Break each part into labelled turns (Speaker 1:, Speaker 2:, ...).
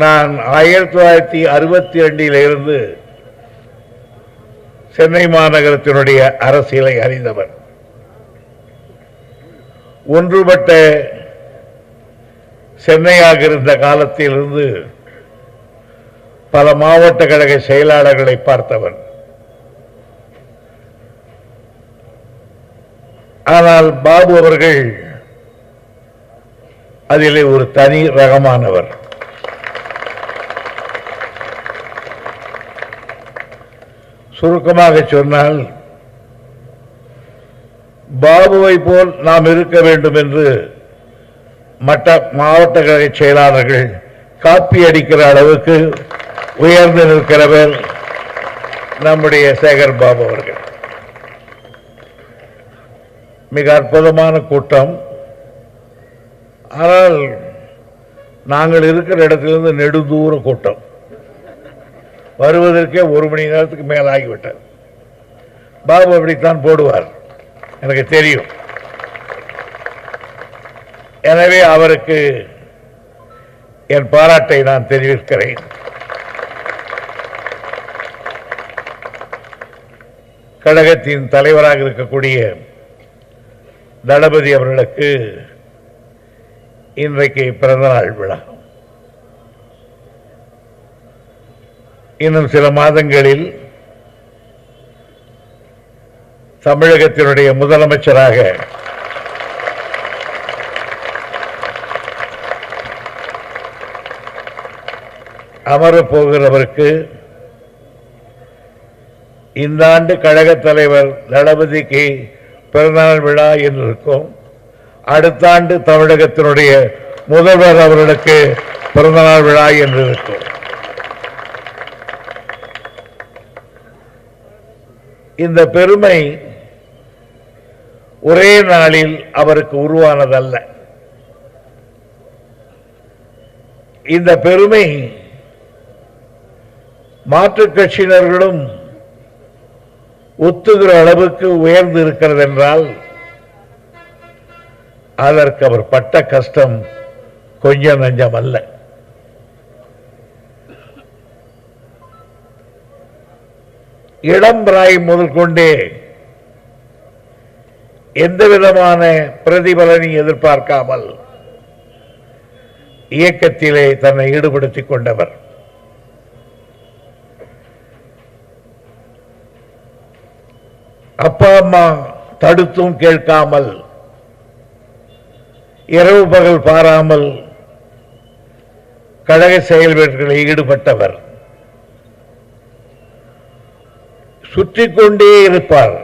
Speaker 1: நான் 1962 சென்னை மாநகரத்தினுடைய அரசியலை அறிந்தவர். ஒன்றுபட்ட சென்னையாக இருந்த காலத்திலிருந்து பல மாவட்ட கழக செயலாளர்களை பார்த்தவன். ஆனால் பாபு அவர்கள் அதிலே ஒரு தனி ரகமானவர். சுருக்கமாக சொன்னால், பாபுவை போல் நாம் இருக்க வேண்டும் என்று மற்ற மாவட்ட கழக செயலாளர்கள் காப்பி அடிக்கிற அளவுக்கு உயர்ந்து நிற்கிறவர் நம்முடைய சேகர் பாபு அவர்கள். மிக அற்புதமான கூட்டம். ஆனால் நாங்கள் இருக்கிற இடத்திலிருந்து நெடுந்தூர கூட்டம். வருவதற்கே 1 மணி நேரத்துக்கு மேலாகிவிட்டார். பாபு அப்படித்தான் போடுவார், எனக்கு தெரியும். எனவே அவருக்கு என் பாராட்டை நான் தெரிவிக்கிறேன். கழகத்தின் தலைவராக இருக்கக்கூடிய தளபதி அவர்களுக்கு இன்றைக்கு பிறந்தநாள் விழா. இன்னும் சில மாதங்களில் தமிழகத்தினுடைய முதலமைச்சராக அமரப்போகிறவருக்கு இந்த ஆண்டு கழக தலைவர் தளபதிக்கு பிறந்தநாள் விழா என்று இருக்கும். அடுத்த ஆண்டு தமிழகத்தினுடைய முதல்வர் அவர்களுக்கு பிறந்தநாள் விழா என்று இருக்கும். இந்த பெருமை ஒரே நாளில் அவருக்கு உருவானதல்ல. இந்த பெருமை மாற்றுக் கட்சியினர்களும் ஒத்துகிற அளவுக்கு உயர்ந்து இருக்கிறது என்றால் அதற்கு அவர் பட்ட கஷ்டம் கொஞ்சம் நஞ்சம் அல்ல. இளம் பிராய் முதல் கொண்டே எந்த விதமான பிரதிபலனை எதிர்பார்க்காமல் இயக்கத்திலே தன்னை ஈடுபடுத்திக் கொண்டவர். அப்பா அம்மா தடுத்தும் கேட்காமல், இரவு பகல் பாராமல் கழக செயல்பாடுகளில் ஈடுபட்டவர். சுற்றி கொண்டே இருப்பார்.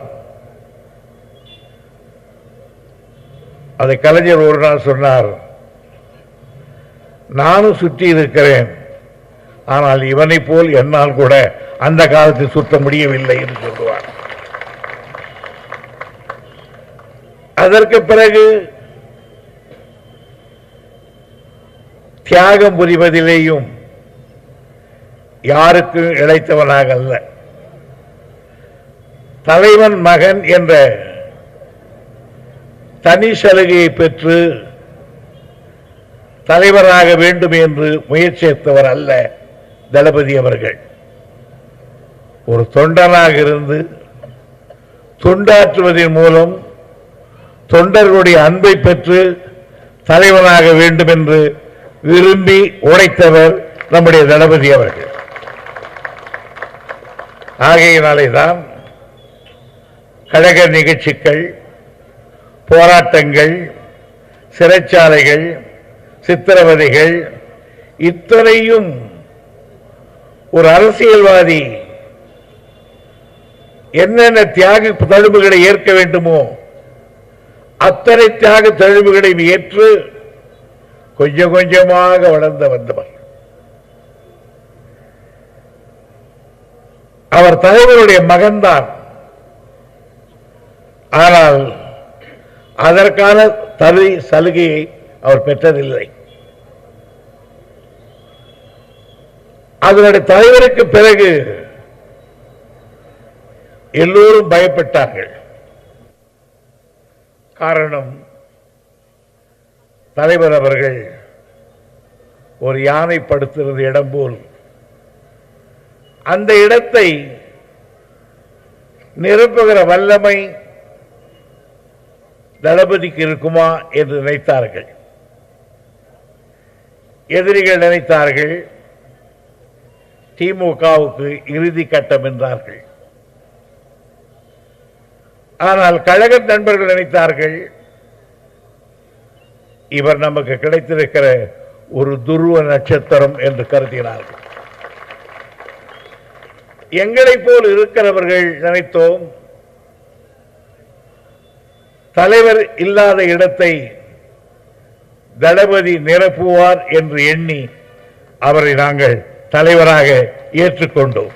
Speaker 1: அதை கலைஞர் ஒரு நாள் சொன்னார், நானும் சுற்றி இருக்கிறேன், ஆனால் இவனை போல் என்னால் கூட அந்த காலத்தில் சுற்ற முடியவில்லை என்று சொல்லுவார். அதற்கு பிறகு தியாகம் புரிவதிலேயும் யாருக்கும் இழைத்தவனாக அல்ல. தலைவன் மகன் என்ற தனி சலுகையை பெற்று தலைவராக வேண்டும் என்று முயற்சித்தவர் அல்ல தளபதி அவர்கள். ஒரு தொண்டனாக இருந்து தொண்டாற்றுவதன் மூலம் தொண்டர்களுடைய அன்பை பெற்று தலைவனாக வேண்டும் என்று விரும்பி உழைத்தவர் நம்முடைய தளபதி அவர்கள். ஆகையினாலேதான் கழக நிகழ்ச்சிகள், போராட்டங்கள், சிறைச்சாலைகள், சித்திரவதைகள் இத்தனையும் ஒரு அரசியல்வாதி என்னென்ன தியாக தழும்புகளை ஏற்க வேண்டுமோ அத்தனை தியாக தழும்புகளை ஏற்று கொஞ்சம் கொஞ்சமாக வளர்ந்து வந்தவர். அவர் தலைவருடைய மகன்தான். ஆனால் அதற்கான சலுகையை அவர் பெற்றதில்லை. அதனுடைய தலைவருக்கு பிறகு எல்லோரும் பயப்பட்டார்கள். காரணம், தலைவர் அவர்கள் ஒரு யானை படுத்திருந்த இடம் போல் அந்த இடத்தை நிரப்புகிற வல்லமை தளபதிக்கு இருக்குமா என்று நினைத்தார்கள். எதிரிகள் நினைத்தார்கள் திமுகவுக்கு இறுதி கட்டம் என்றார்கள். ஆனால் கழக நண்பர்கள் நினைத்தார்கள் இவர் நமக்கு கிடைத்திருக்கிற ஒரு துருவ நட்சத்திரம் என்று கருதினார்கள். எங்களைப் போல் இருக்கிறவர்கள் நினைத்தோம் தலைவர் இல்லாத இடத்தை தளபதி நிரப்புவார் என்று எண்ணி அவரை நாங்கள் தலைவராக ஏற்றுக்கொண்டோம்.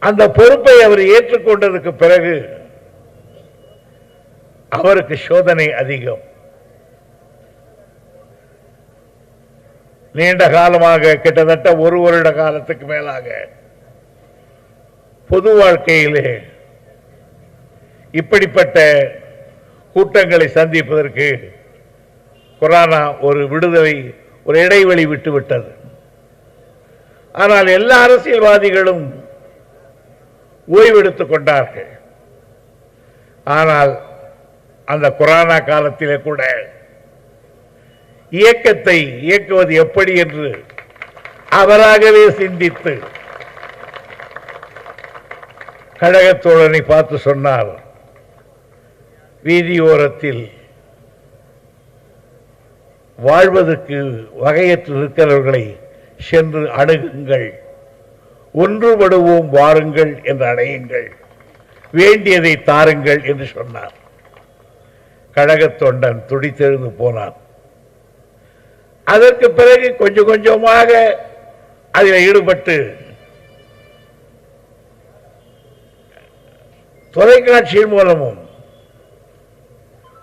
Speaker 1: அந்த பொறுப்பை அவர் ஏற்றுக்கொண்டதற்கு பிறகு அவருக்கு சோதனை அதிகம். நீண்ட காலமாக கிட்டத்தட்ட ஒரு வருட காலத்துக்கு மேலாக பொது வாழ்க்கையிலே இப்படிப்பட்ட கூட்டங்களை சந்திப்பதற்கு கொரோனா ஒரு விடுதலை, ஒரு இடைவெளி விட்டுவிட்டது. ஆனால் எல்லா அரசியல்வாதிகளும் ஓய்வெடுத்துக் கொண்டார்கள். ஆனால் அந்த கொரோனா காலத்திலே கூட இயக்கத்தை இயக்குவது எப்படி என்று அவராகவே சிந்தித்து கழகத் தோழனை பார்த்து சொன்னார், வீதியோரத்தில் வாழ்வதற்கு வகையற்று இருக்கிறவர்களை சென்று அணுகுங்கள், ஒன்றுபடுவோம் வாருங்கள் என்று அடையுங்கள், வேண்டியதை தாருங்கள் என்று சொன்னார். கழகத் தொண்டன் துடித்தெழுந்து போனான். அதற்கு பிறகு கொஞ்சம் கொஞ்சமாக அதில் ஈடுபட்டு தொலைக்காட்சியின் மூலமும்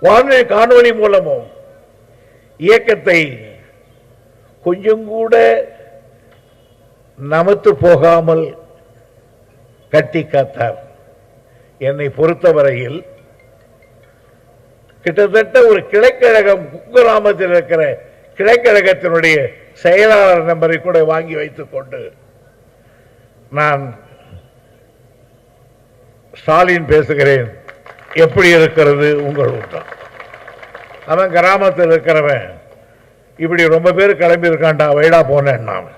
Speaker 1: வானொலி காணொலி மூலமும் இயக்கத்தை கொஞ்சம் கூட நமத்து போகாமல் கட்டி காத்தார். என்னை பொறுத்தவரையில் கிட்டத்தட்ட ஒரு கிளைக்கழகம் குக்கிராமத்தில் இருக்கிற கிளைக்கழகத்தினுடைய செயலாளர் நம்பரை கூட வாங்கி வைத்துக் கொண்டு நான் ஸ்டாலின் பேசுகிறேன், எப்படி இருக்கிறது உங்கள் ஊட்டம்? அவன் கிராமத்தில் இருக்கிறவன் இப்படி ரொம்ப பேர் கிளம்பி இருக்காண்டா, வைடா போனேன் நான்.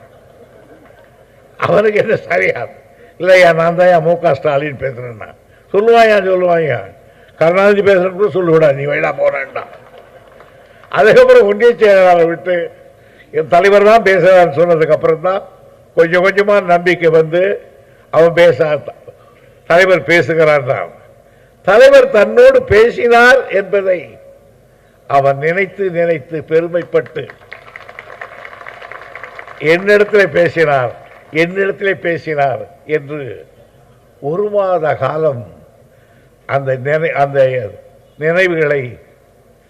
Speaker 1: அவனுக்கு என்ன சரியாது இல்லையா? நான் தான் மு.க. ஸ்டாலின் பேசுறேன்னா சொல்லுவாங்க. கருணாநிதி பேசுறது கூட சொல்லுவிடா, நீ வைடா போனேன்டா. அதுக்கப்புறம் ஒன்றிய செயலாளரை விட்டு என் தலைவர் தான் பேசுறான்னு சொன்னதுக்கு அப்புறம் தான் கொஞ்சம் கொஞ்சமா நம்பிக்கை வந்து அவன் தலைவர் பேசுகிறார் தான். தலைவர் தன்னோடு பேசினார் என்பதை அவன் நினைத்து நினைத்து பெருமைப்பட்டு என்னிடத்திலே பேசினார் என்று ஒரு மாத காலம் அந்த நினைவுகளை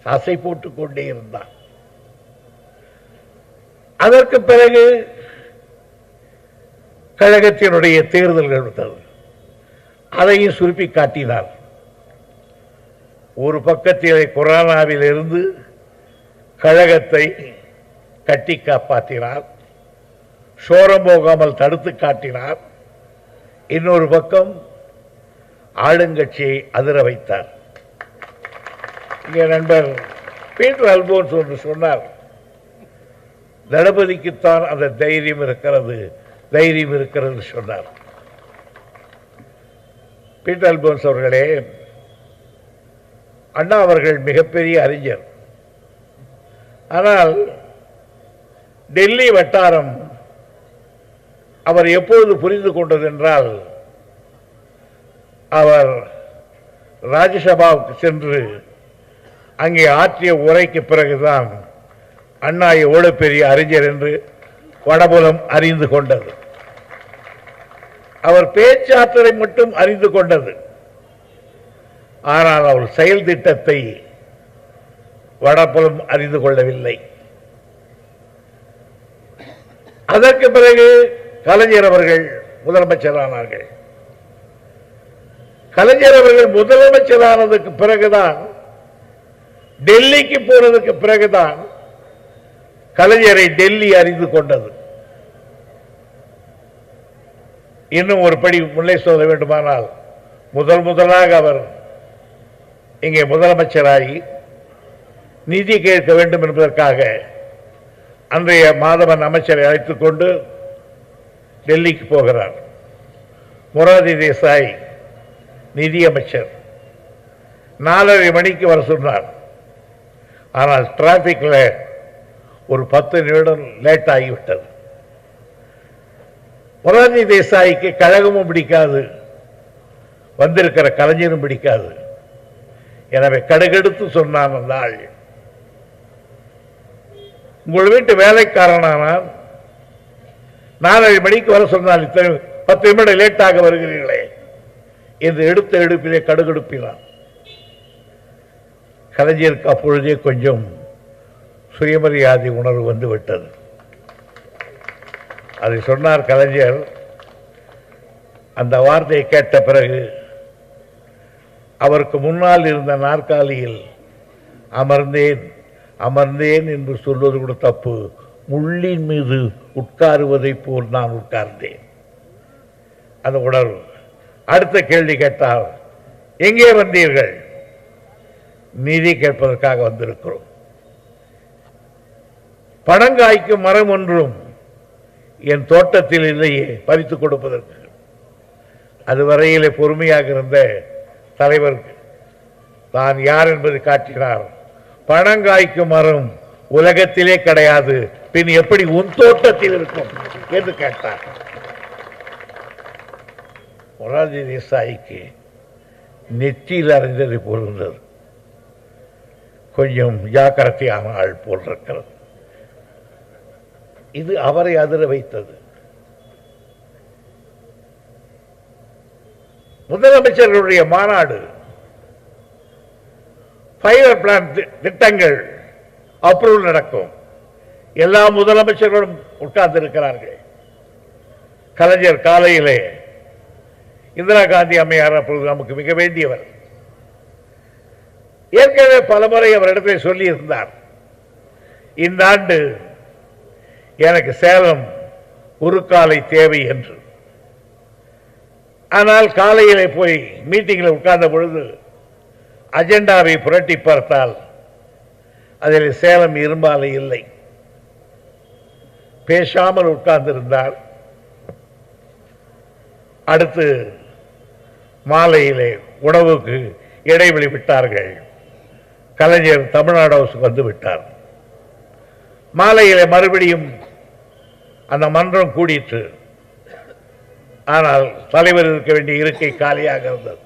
Speaker 1: அசை போட்டுக் கொண்டே இருந்தார். அதற்கு பிறகு கழகத்தினுடைய தேர்தல்கள் வந்தது. அதையும் சுருப்பி காட்டினார். ஒரு பக்கத்திலே கொரோனாவில் இருந்து கழகத்தை கட்டி காப்பாற்றினார், சோரம் போகாமல் தடுத்து காட்டினார். இன்னொரு பக்கம் ஆளுங்கட்சியை அதிர வைத்தார். இங்கே நண்பர் பீட்டர் அல்போன்ஸ் ஒன்று சொன்னார், தளபதிக்குத்தான் அந்த தைரியம் இருக்கிறது சொன்னார். பீட்டர் அல்போன்ஸ் அவர்களே, அண்ணா அவர்கள் மிகப்பெரிய அறிஞர். ஆனால் டெல்லி வட்டாரம் அவர் எப்பொழுது புரிந்து கொண்டது என்றால், அவர் ராஜ்யசபாவுக்கு சென்று அங்கே ஆற்றிய உரைக்கு பிறகுதான் அண்ணா எவ்வளவு பெரிய அறிஞர் என்று வடபுலம் அறிந்து கொண்டது. அவர் பேச்சாற்றலை மட்டும் அறிந்து கொண்டது. ஆனால் அவர் செயல் திட்டத்தை வடபுலம் அறிந்து கொள்ளவில்லை. அதற்கு பிறகு கலைஞர் அவர்கள் முதலமைச்சரானார்கள். கலைஞர் அவர்கள் முதலமைச்சரானதுக்கு பிறகுதான் டெல்லிக்கு போனதுக்கு பிறகுதான் கலைஞரை டெல்லி அறிந்து கொண்டது. இன்னும் ஒரு படி முன்னே சொல்ல வேண்டுமானால், முதலாக அவர் இங்கே முதலமைச்சராகி நிதி கேட்க வேண்டும் என்பதற்காக அன்றைய மாதவன் அமைச்சரை அழைத்துக் கொண்டு டெல்லிக்கு போகிறார். மொரார்ஜி தேசாய் நிதியமைச்சர் 4:30 மணிக்கு வர சொன்னார். ஆனால் டிராபிக்ல ஒரு 10 நிமிடம் லேட் ஆகிவிட்டது. மொரார்ஜி தேசாய்க்கு கழகமும் பிடிக்காது, வந்திருக்கிற கலைஞரும் பிடிக்காது. எனவே கடுகெடுத்து சொன்னான் அந்த ஆள், உங்கள் வீட்டு வேலைக்காரனானால் 4:30 மணிக்கு வர சொன்னால் 10 நிமிடம் லேட்டாக வருகிறீர்களே என்று எடுத்த எடுப்பிலே கடுகெடுப்பினான். கலைஞருக்கு அப்பொழுதே கொஞ்சம் சுயமரியாதை உணர்வு வந்து விட்டது. அதை சொன்னார் கலைஞர். அந்த வார்த்தையை கேட்ட பிறகு அவருக்கு முன்னால் இருந்த நாற்காலியில் அமர்ந்தேன் என்று சொல்வது கூட தப்பு. முள்ளின் மீது உட்காருவதை போல் நான் உட்கார்ந்தேன். அந்த உணர்வு. அடுத்த கேள்வி கேட்டால், எங்கே வந்தீர்கள்? நிதி கேட்பதற்காக வந்திருக்கிறோம். பணங்காய்க்கும் மரம் ஒன்றும் என் தோட்டத்தில் இல்லையே பறித்துக் கொடுப்பதற்கு. அதுவரையிலே பொறுமையாக இருந்த தலைவர் தான் யார் என்பதை காட்டினார். பணங்காய்க்கும் மரம் உலகத்திலே கிடையாது, பின் எப்படி உன் தோட்டத்தில் இருக்கும் என்று கேட்டார். மொரார்ஜி தேசாய்க்கு நெற்றியில் அறிந்ததை போல் கொஞ்சம் ஜாக்கிரதையான ஆள் போல் இருக்கிறது. இது அவரை அதிர வைத்தது. முதலமைச்சர்களுடைய மாநாடு, ஃபைவர் பிளான் திட்டங்கள் அப்ரூவல் நடக்கும். எல்லா முதலமைச்சர்களும் உட்கார்ந்து இருக்கிறார்கள். கலைஞர் காலையிலே இந்திரா காந்தி அம்மையார் அப்பொழுது நமக்கு மிக வேண்டியவர். ஏற்கனவே பலமுறை அவரிடத்தில் சொல்லி இருந்தார், இந்த ஆண்டு எனக்கு சேலம் உருக்காலை தேவை என்று. ஆனால் காலையிலே போய் மீட்டிங்கில் உட்கார்ந்த பொழுது அஜெண்டாவை புரட்டி பார்த்தால் அதில் சேலம் இரும்பாலை இல்லை. பேசாமல் உட்கார்ந்திருந்தார். அடுத்து மாலையிலே உணவுக்கு இடைவெளி விட்டார்கள். கலைஞர் தமிழ்நாடு ஹவுஸுக்கு வந்து விட்டார். மாலையிலே மறுபடியும் அந்த மன்றம் கூடிற்று. ஆனால் தலைவர் இருக்க வேண்டிய இருக்கை காலியாக இருந்தது.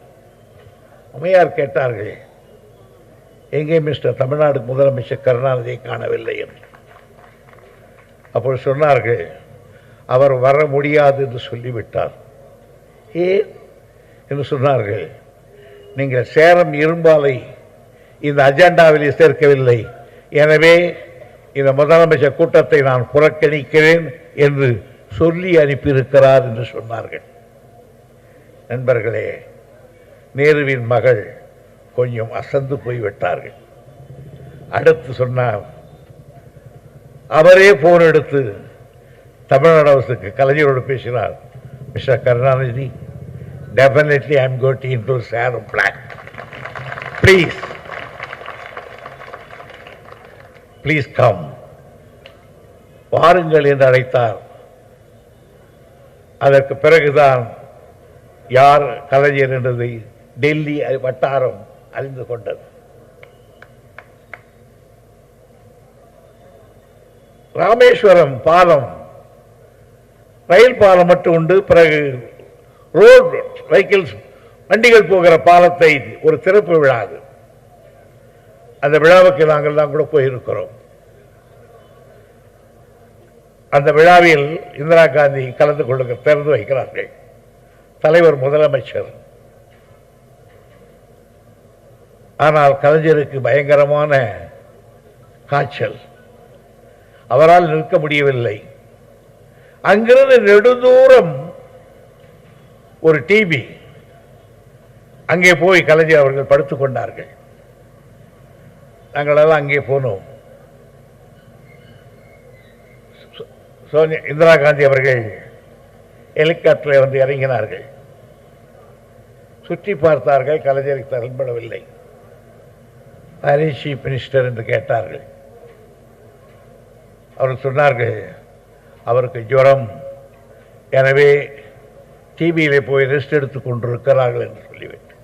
Speaker 1: அம்மையார் கேட்டார்கள், எங்கே மிஸ்டர் தமிழ்நாடு முதலமைச்சர் கருணாநிதியை காணவில்லை என்று. அப்போது சொன்னார்கள், அவர் வர முடியாது என்று சொல்லிவிட்டார். ஏன் என்று சொன்னார்கள், நீங்கள் சேலம் இரும்பாலை இந்த அஜெண்டாவில் சேர்க்கவில்லை, எனவே இந்த முதலமைச்சர் கூட்டத்தை நான் புறக்கணிக்கிறேன் என்று சொல்லி அனுப்பியிருக்கிறார் என்று சொன்னார்கள். நண்பர்களே, நேருவின் மகள் கொஞ்சம் அசந்து போய்விட்டார்கள். அடுத்து சொன்னார், அவரே போன் எடுத்து தமிழ்நாடு அரசுக்கு கலைஞரோடு பேசினார். Mister Karunanidhi, definitely I am going into Salem plan. Please come, வாருங்கள் என்று அழைத்தார். அதற்கு பிறகுதான் யார் கலைஞர் என்றதை டெல்லி வட்டாரம் அறிந்து கொண்டது. ராமேஸ்வரம் பாலம், ரயில் பாலம் மட்டும் உண்டு. பிறகு ரோடு வெஹிக்கிள்ஸ் வண்டிகள் போகிற பாலத்தை ஒரு திறப்பு விழா. அந்த விழாவுக்கு நாங்கள் தான் கூட போயிருக்கிறோம். அந்த விழாவில் இந்திரா காந்தி கலந்து கொள்ள திறந்து வைக்கிறார்கள். தலைவர் முதலமைச்சர். ஆனால் கலைஞருக்கு பயங்கரமான காய்ச்சல், அவரால் நிற்க முடியவில்லை. அங்கிருந்து நெடுதூரம் ஒரு டிபி, அங்கே போய் கலைஞர் அவர்கள் படுத்துக் கொண்டார்கள். நாங்களெல்லாம் அங்கே போனோம். இந்திரா காந்தி அவர்கள் ஹெலிகாப்டரில் வந்து இறங்கினார்கள். சுற்றி பார்த்தார்கள். கலைஞருக்கு தரப்படவில்லை. சீஃப் மினிஸ்டர் என்று கேட்டார்கள். அவர் சொன்னார்கள் அவருக்கு ஜுரம், எனவே டிவியிலே போய் ரெஸ்ட் எடுத்துக் கொண்டிருக்கிறார்கள் என்று சொல்லிவிட்டு,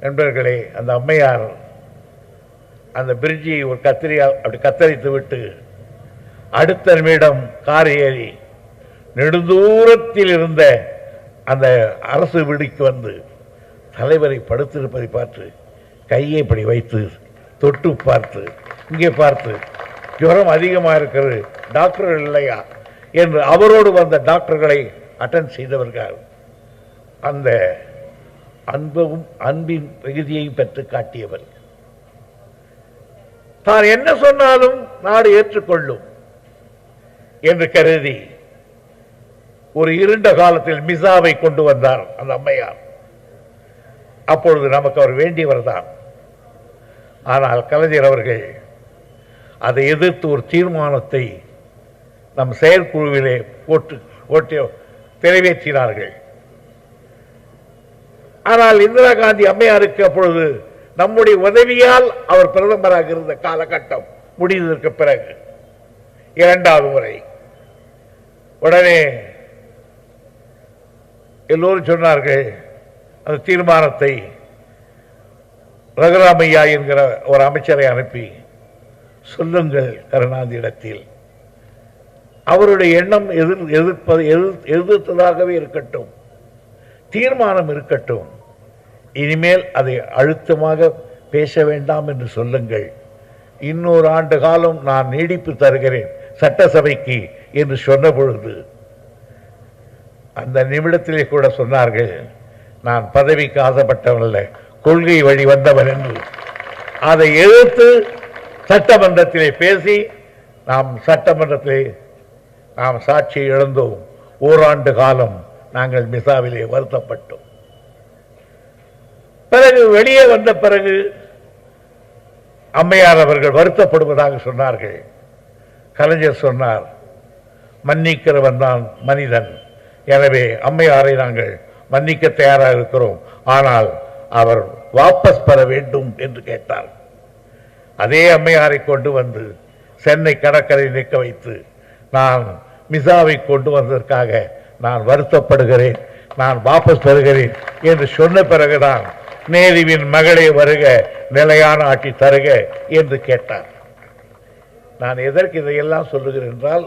Speaker 1: நண்பர்களே, அந்த அம்மையார் அந்த பிரிட்ஜை ஒரு கத்திரியால் அப்படி கத்தரித்து விட்டு அடுத்த நிமிடம் கார் ஏறி நெடுந்தூரத்தில் இருந்த அந்த அரசு விடுக்கு வந்து தலைவரை படுத்திருப்பதை பார்த்து கையை இப்படி வைத்து தொட்டு பார்த்து, இங்கே பார்த்து, ஜுரம் அதிகமாக இருக்கிறது, டாக்டர் இல்லையா என்று அவரோடு வந்த டாக்டர்களை அட்டன் செய்தவர்கள் அந்த அன்பின் மிகுதியையும் பெற்று காட்டியவர். தான் என்ன சொன்னாலும் நாடு ஏற்றுக்கொள்ளும் என்று கருதி ஒரு இருண்ட காலத்தில் மிசாவை கொண்டு வந்தார் அந்த அம்மையார். அப்பொழுது நமக்கு அவர் வேண்டியவர் தான். ஆனால் கலைஞர் அவர்கள் அதை எதிர்த்து ஒரு தீர்மானத்தை நம் செயற்குழுவிலே போட்டு நிறைவேற்றினார்கள். ஆனால் இந்திரா காந்தி அம்மையாருக்கு அப்பொழுது நம்முடைய உதவியால் அவர் பிரதமராக இருந்த காலகட்டம் முடிந்ததற்கு பிறகு இரண்டாவது முறை உடனே எல்லோரும் சொன்னார்கள், அந்த தீர்மானத்தை ரகுராமையா என்கிற ஒரு அமைச்சரை அனுப்பி சொல்லுங்கள் கருணாநிதியிடத்தில், அவருடைய எண்ணம் எதிர்த்ததாகவே இருக்கட்டும், தீர்மானம் இருக்கட்டும், இனிமேல் அதை அழுத்தமாக பேச வேண்டாம் என்று சொல்லுங்கள், இன்னொரு ஆண்டு காலம் நான் நீடிப்பு தருகிறேன் சட்டசபைக்கு என்று சொன்ன பொழுது அந்த நிமிடத்திலே கூட சொன்னார்கள், நான் பதவிக்கு ஆசைப்பட்டவன் அல்ல, கொள்கை வழி வந்தவன் என்று. அதை எதிர்த்து சட்டமன்றத்திலே பேசி நாம் சட்டமன்றத்திலே நாம் சாட்சி இழந்தோம். ஓராண்டு காலம் நாங்கள் மிசாவிலே வருத்தப்பட்டோம். பிறகு வெளியே வந்த பிறகு அம்மையார் அவர்கள் வருத்தப்படுவதாக சொன்னார்கள். கலைஞர் சொன்னார், மன்னிக்கிறவன் தான் மனிதன், எனவே அம்மையாரை நாங்கள் மன்னிக்க தயாராக இருக்கிறோம், ஆனால் அவர் வாபஸ் பெற வேண்டும் என்று கேட்டார். அதே அம்மையாரை கொண்டு வந்து சென்னை கடற்கரை நிற்க வைத்து, நான் மிசாவை கொண்டு வந்ததற்காக நான் வருத்தப்படுகிறேன், நான் வாபஸ் பெறுகிறேன் என்று சொன்ன பிறகுதான் நேருவின் மகளே வருக, நிலையான ஆட்சி தருக என்று கேட்டார். நான் எதற்கு இதையெல்லாம் சொல்லுகிறேன் என்றால்,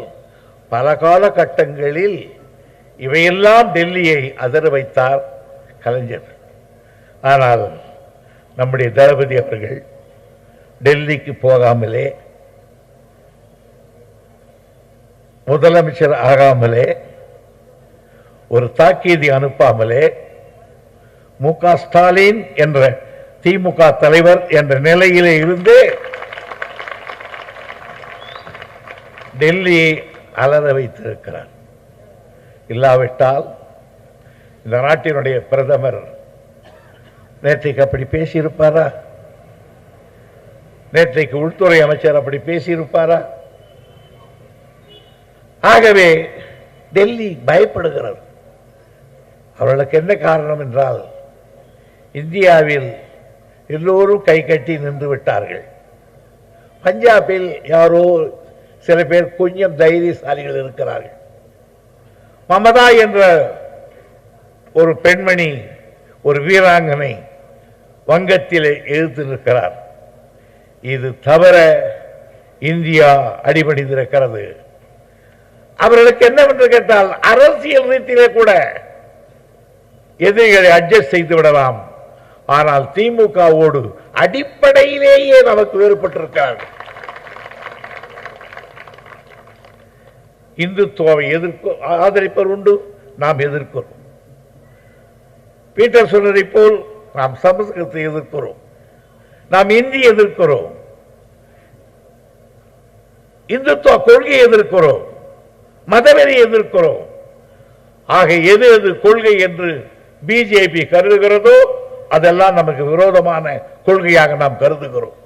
Speaker 1: பல காலகட்டங்களில் இவையெல்லாம் டெல்லியை அதிர வைத்தார் கலைஞர். ஆனால் நம்முடைய தளபதி அவர்கள் டெல்லிக்கு போகாமலே, முதலமைச்சர் ஆகாமலே, ஒரு தாக்கீது அனுப்பாமலே, மு.க. ஸ்டாலின் என்ற திமுக தலைவர் என்ற நிலையிலே இருந்து டெல்லியை அலற வைத்திருக்கிறார். இல்லாவிட்டால் இந்த நாட்டினுடைய பிரதமர் நேற்றைக்கு அப்படி பேசியிருப்பாரா? நேற்றைக்கு உள்துறை அமைச்சர் அப்படி பேசியிருப்பாரா? ஆகவே டெல்லி பயப்படுகிறது. அவர்களுக்கு என்ன காரணம் என்றால், இந்தியாவில் எல்லோரும் கை கட்டி நின்று விட்டார்கள். பஞ்சாபில் யாரோ சில பேர் கொஞ்சம் தைரியசாலிகள் இருக்கிறார்கள். மமதா என்ற ஒரு பெண்மணி, ஒரு வீராங்கனை வங்கத்திலே எதிர்த்து நிற்கிறார். இது தவிர இந்தியா அடிபணிந்திருக்கிறது. அவர்களுக்கு என்னவென்று கேட்டால், அரசியல் ரீதியிலே கூட எதிரிகளை அட்ஜஸ்ட் செய்து விடலாம், ஆனால் திமுகவோடு அடிப்படையிலேயே நமக்கு வேறுபட்டிருக்கிறார்கள். இந்துத்துவாவை ஆதரிப்பவர் உண்டு, நாம் எதிர்க்கிறோம். பீட்டர் சொன்னதை போல் நாம் சமஸ்கிருதத்தை எதிர்க்கிறோம், நாம் இந்தி எதிர்க்கிறோம், இந்துத்துவ கொள்கையை எதிர்க்கிறோம், மதவெறி எதிர்க்கிறோம். ஆக எது எது கொள்கை என்று பிஜேபி கருதுகிறதோ அதெல்லாம் நமக்கு விரோதமான கொள்கையாக நாம் கருதுகிறோம்.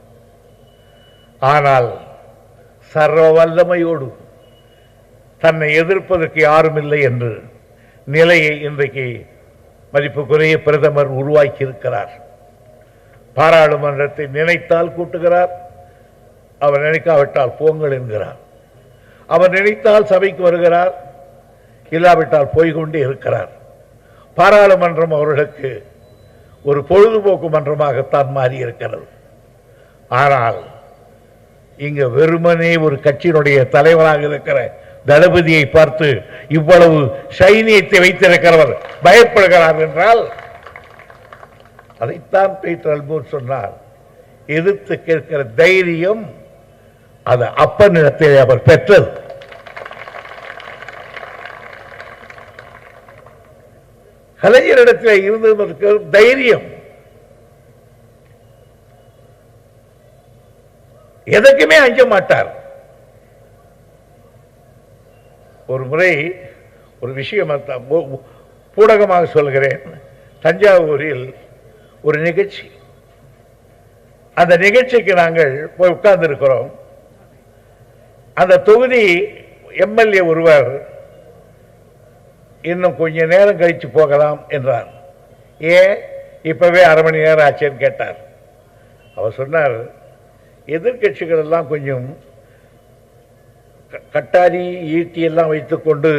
Speaker 1: ஆனால் சர்வ வல்லமையோடு தன்னை எதிர்ப்பதற்கு யாரும் இல்லை என்று நிலையை இன்றைக்கு மதிப்புக்குரிய பிரதமர் உருவாக்கி இருக்கிறார். பாராளுமன்றத்தை நினைத்தால் கூட்டுகிறார், அவர் நினைக்காவிட்டால் போங்கள் என்கிறார். அவர் நினைத்தால் சபைக்கு வருகிறார், இல்லாவிட்டால் போய்கொண்டே இருக்கிறார். பாராளுமன்றம் அவர்களுக்கு ஒரு பொழுதுபோக்கு மன்றமாகத்தான் மாறி இருக்கிறது. ஆனால் இங்க வெறுமனே ஒரு கட்சியினுடைய தலைவராக இருக்கிற தளபதியை பார்த்து இவ்வளவு சைனியத்தை வைத்திருக்கிறவர் பயப்படுகிறார் என்றால், அதைத்தான் பீட்டர் அல்போர்ட் சொன்னார், எதிர்த்து கேட்கிற தைரியம் அது அப்பனிடத்தில் அவர் பெற்றது. கலைஞரிடத்தில் இருந்ததற்கு தைரியம், எதற்குமே அஞ்ச மாட்டார். ஒரு முறை ஒரு விஷயம் பூடகமாக சொல்கிறேன். தஞ்சாவூரில் ஒரு நிகழ்ச்சி, அந்த நிகழ்ச்சிக்கு நாங்கள் போய் உட்கார்ந்து இருக்கிறோம். அந்த தொகுதி எம்எல்ஏ ஒருவர் இன்னும் கொஞ்ச நேரம் கழிச்சு போகலாம் என்றார். ஏன் இப்பவே அரை மணி நேரம் ஆச்சேன்னு கேட்டார். அவர் சொன்னார், எதிர்கட்சிகள் எல்லாம் கொஞ்சம் கட்டாரி ஈட்டி எல்லாம் வைத்துக்கொண்டு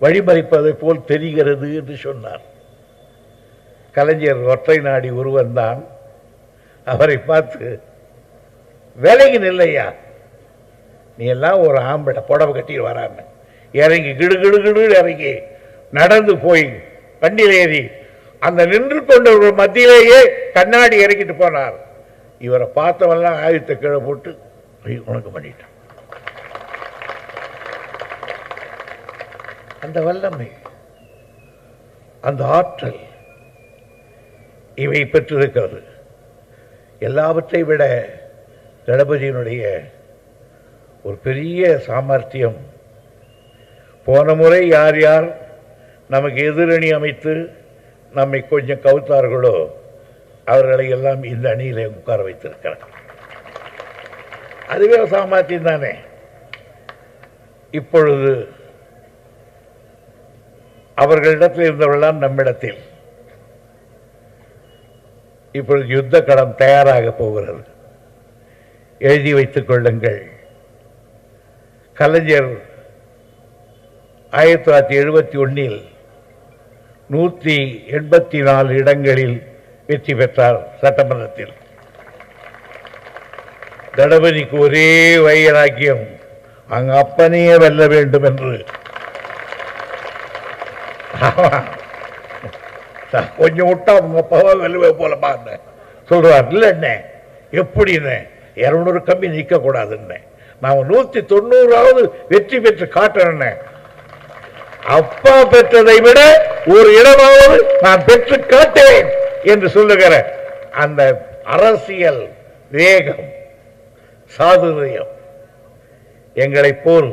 Speaker 1: வழிமறிப்பதை போல் தெரிகிறது என்று சொன்னார். கலைஞர் ஒற்றை நாடி ஒருவன் தான். அவரை பார்த்து, வேலைக்கு நில்லையா, நீ எல்லாம் ஒரு ஆம்பளை புடவை கட்டிட்டு வராம இறங்கி கிடு இறங்கி நடந்து போய் வண்டியில் ஏறி அந்த நின்று கொண்டவர்கள் மத்தியிலேயே கண்ணாடி இறக்கிட்டு போனார். இவரை பார்த்தவெல்லாம் ஆயுதத்தை கீழே போட்டு உனக்கு பண்ணிட்டான். அந்த வல்லமை, அந்த ஆற்றல் இவை பெற்றிருக்கிறது. எல்லாவற்றை விட தளபதியினுடைய ஒரு பெரிய சாமர்த்தியம், போன முறை யார் யார் நமக்கு எதிரணி அமைத்து நம்மை கொஞ்சம் கவுத்தார்களோ அவர்களை எல்லாம் இந்த அணியிலே உட்கார வைத்திருக்கிறார். அதுவே சாமர்த்தியம் தானே. இப்பொழுது அவர்களிடத்தில் இருந்தவர்களாம் நம்மிடத்தில். இப்பொழுது யுத்த களம் தயாராக போகிறது. எழுதி வைத்துக் கொள்ளுங்கள். கலைஞர் 1971 184 இடங்களில் வெற்றி பெற்றார் சட்டமன்றத்தில். தளபதிக்கு ஒரே வைராக்கியம், அங்க அப்பனையே வெல்ல வேண்டும் என்று. கொஞ்சம் விட்டா அவங்க அப்பாவா வெல்லுவே போல பாருங்க சொல்றார். இல்ல என்ன எப்படி 200 கம்மி நிற்க கூடாதுன்னு, நான் 190வது வெற்றி பெற்று காட்டுறேன். அப்பா பெற்றதை விட ஒரு இடமாவது நான் பெற்று காட்டேன் என்று சொல்லுகிற அந்த அரசியல் வேகம், சாதுரியம் எங்களை போல்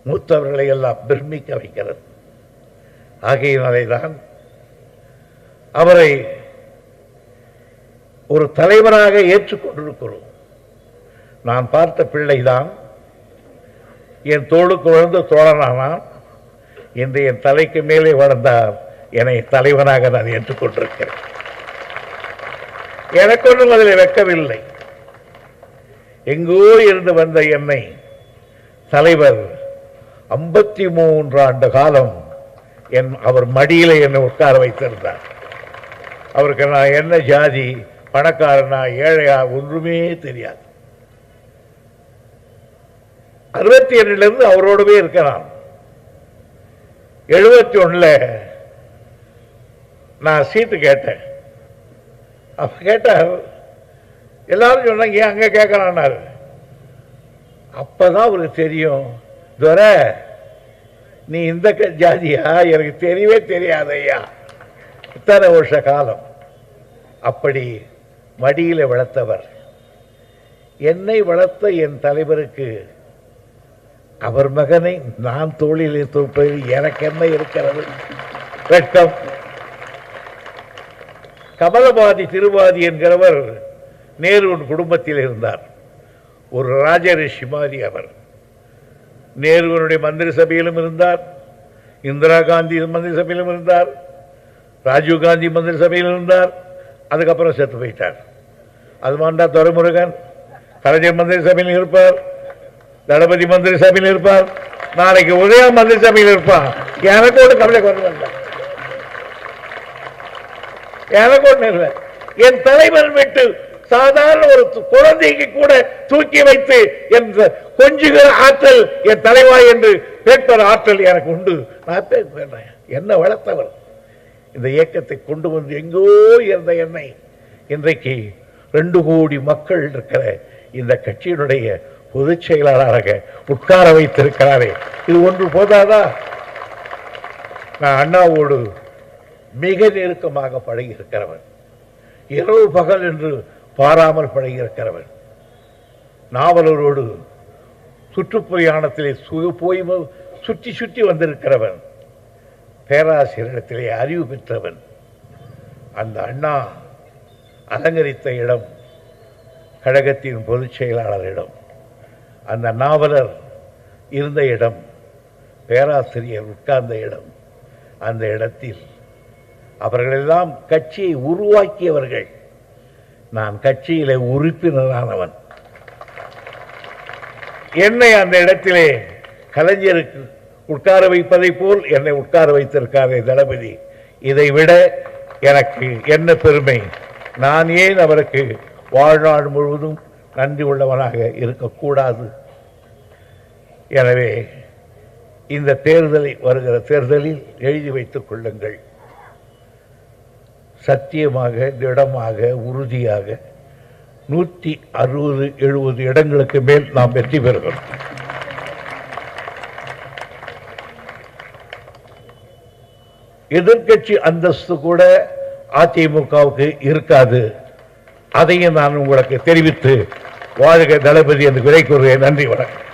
Speaker 1: மூத்தவர்களை எல்லாம் பிரமிக்க வைக்கிறது. ஆகையினாலேதான் அவரை ஒரு தலைவராக ஏற்றுக்கொண்டிருக்கிறோம். நான் பார்த்த பிள்ளைதான் என் தோளுக்கு வளர்ந்த தோழனானான். இன்று என் தலைக்கு மேலே வளர்ந்தார். என்னை தலைவனாக நான் ஏற்றுக்கொண்டிருக்கிறேன். எனக்கு ஒன்றும் அதில் வெட்கவில்லை. எங்கோ இருந்து வந்த என்னை தலைவர் 53 ஆண்டு காலம் அவர் மடியில என்னை உட்கார வைத்திருந்தார். அவருக்கு நான் என்ன ஜாதி, பணக்காரனா ஏழையா ஒன்றுமே தெரியாது. 62 அவரோடவே இருக்கிறான். 71 நான் சீட்டு கேட்டேன். அப்ப கேட்டார், எல்லாரும் சொன்னாங்க ஏன் அங்க கேட்கறான்னாரு. அப்பதான் அவருக்கு தெரியும், துரை நீ இந்த ஜாதியா, எனக்கு தெரியவே தெரியாது ஐயா, இத்தனை வருஷ காலம். அப்படி மடியில வளர்த்தவர். என்னை வளர்த்த என் தலைவருக்கு அவர் மகனை நான் தோளிலே தூப்பதில் எனக்கு என்ன இருக்கிறது வெட்கம்? கமலபாதி திருவாதி என்கிறவர் நேருவின் குடும்பத்தில் இருந்தார். ஒரு ராஜரிஷி மாதிரி அவர். நேருவனுடைய மந்திரி சபையிலும் இருந்தார், இந்திரா காந்தி மந்திரி சபையிலும் இருந்தார், ராஜீவ் காந்தி மந்திரி சபையில் இருந்தார். அதுக்கப்புறம் செத்து போயிட்டார். அது மாண்டா துரைமுருகன் கலைஞர் மந்திரி சபையில் இருப்பார், தளபதி மந்திரி சபையில் இருப்பார், நாளைக்கு உதயா மந்திரி சபையில் இருப்பார். எனக்கு ஒரு கவலை கொண்டு வந்தார். எனக்கு ஒண்ணு இல்லை. என் தலைவர் விட்டு சாதாரண ஒரு குழந்தைக்கு கூட தூக்கி வைத்து என்ற கொஞ்சுகிற ஆற்றல் என் தலைவா என்று கேட்பற ஆற்றல் எனக்கு உண்டு. நான் பேசுறேன். என்ன வளர்த்தவர். இந்த இயக்கத்தை கொண்டு வந்து எங்கோ இருந்த என்னை இன்றைக்கு 2 கோடி மக்கள் இருக்கிற இந்த கட்சியினுடைய பொதுச் செயலாளராக உட்கார வைத்திருக்கிறாரே, இது ஒன்று போதாதா? நான் அண்ணாவோடு மிக நெருக்கமாக பழகி இருக்கிறவன், இரவு பகல் என்று பாராமல் பழகி இருக்கிறவன், நாவலரோடு சுற்றுப்பிரயாணத்திலே போய் சுற்றி சுற்றி வந்திருக்கிறவன், பேராசிரியரிடத்திலே அறிவு பெற்றவன். அந்த அண்ணா அலங்கரித்த இடம் கழகத்தின் பொதுச் செயலாளரிடம், அந்த நாவலர் இருந்த இடம், பேராசிரியர் உட்கார்ந்த இடம், அந்த இடத்தில் அவர்களெல்லாம் கட்சியை உருவாக்கியவர்கள். நான் கட்சியிலே உறுப்பினரானவன். என்னை அந்த இடத்திலே கலைஞருக்கு உட்கார வைப்பதை போல் என்னை உட்கார வைத்திருக்காரே தளபதி, இதை விட எனக்கு என்ன பெருமை. நான் ஏன் அவருக்கு வாழ்நாள் முழுவதும் நன்றி உள்ளவனாக இருக்கக்கூடாது? எனவே இந்த வருகிற தேர்தலில் எழுதி வைத்துக் கொள்ளுங்கள். சத்தியமாக, திடமாக, உறுதியாக 160-170 இடங்களுக்கு மேல் நாம் வெற்றி பெறுகிறோம். எதிர்க்கட்சி அந்தஸ்து கூட அதிமுகவுக்கு இருக்காது. அதையும் நான் உங்களுக்கு தெரிவித்து வாழ்க தளபதி என்று விடை கூறுகிறேன். நன்றி, வணக்கம்.